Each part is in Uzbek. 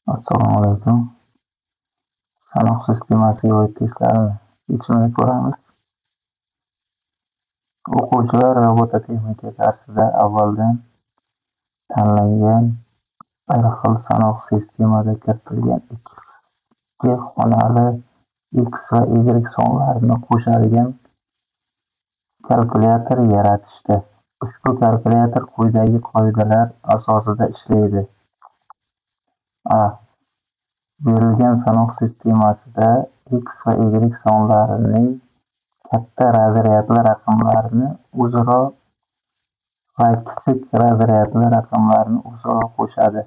Assalomu alaykum. Sanoq sistemasiga oid testlarni yechimini ko'ramiz. O'quvchilar robototexnika darsida avvaldan tanlangan bir xil sanoq sistemada kiritilgan ikki xonali X va Y sonlarini qo'shadigan kalkulyator yaratishdi. Ushbu kalkulyator quyidagi qoidalar asosida ishlaydi. A. Berilgan sanoq sistemasida X va Y sonlarining katta razryadli raqamlarini o'zaro va kichik razryadli raqamlarni o'zaro qo'shadi.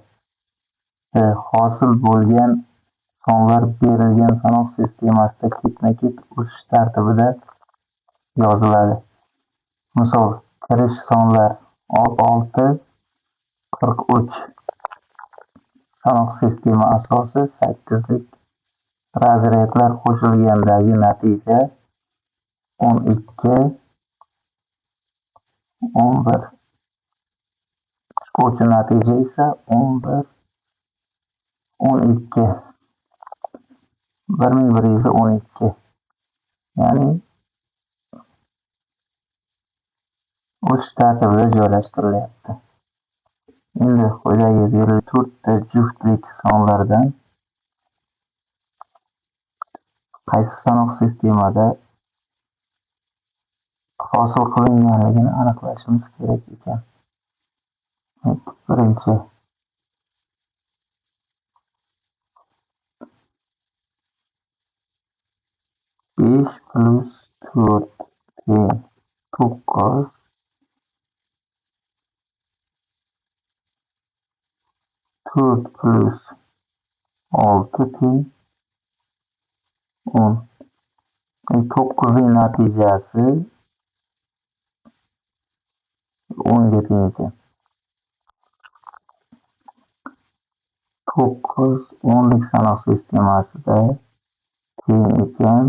Hosil bo'lgan sonlar berilgan sanoq sistemasida ketma-ket o'sish tartibida yoziladi. Misol: kirish sonlar 6, 43. Sanoq sistema asosi 8lik razryadlar qo'shilgandagi natija 12, 11. Chiquvchi natija esa 11, 12. 1112. Ya'ni o'sish tartibida joylashtirilyapti. Endi quyidagi berilgan 4 ta juftlik sonlardan qaysi sanoq sistemada hosil qilinganligini aniqlashimiz kerak ekan. Birinchi 5 plus 4 teng 9. 4 plus 6 teng 10. 9ning natijasi 10 ga teng ekan. 9 10lik sanoq sistemasida teng ekan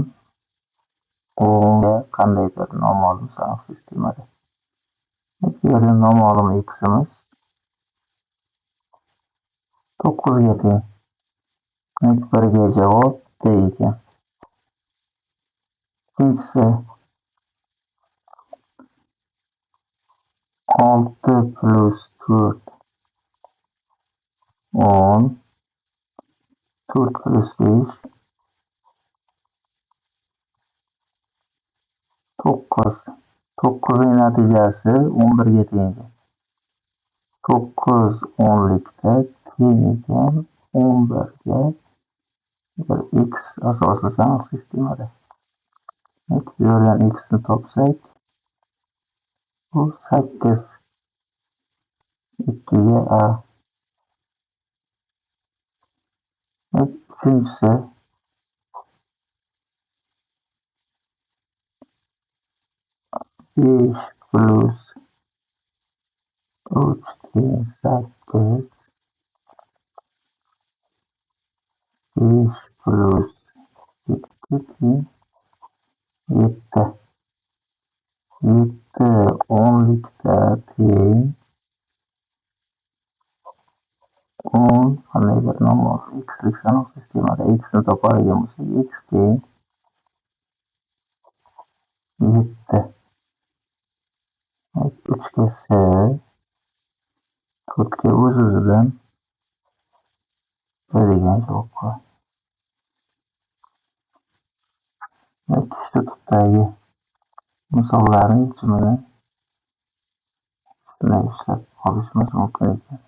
10 ga qandaydir noma'lum sanoq sistemada. Bu yerda noma'lum x'imiz 9 ga teng. 1 ga javob D ekan. Ikkinchisi 6 plus 4 10. 4 plus 5 9. 9ning natijasi 11 ga teng. 9 10likda teng ekan 11 ga bir x asosli sanoq sistemada. Bu yerdan x ni topsak, bu 8. 2 ga a. Uchinchisi 5 plus 3 teng 8. 5 plus 2 teng 7. 7 10likda teng 10 qandaydir noma'lum x'lik sanoq sistemada x ni topadigan bo'lsak, x teng 7. 3 ga s, 4 ga o'z-o'zidan 1 degan javob qo'yadi. Ikkita turdagi misollarning yechimini shunday ishlab olishimiz mumkin ekan.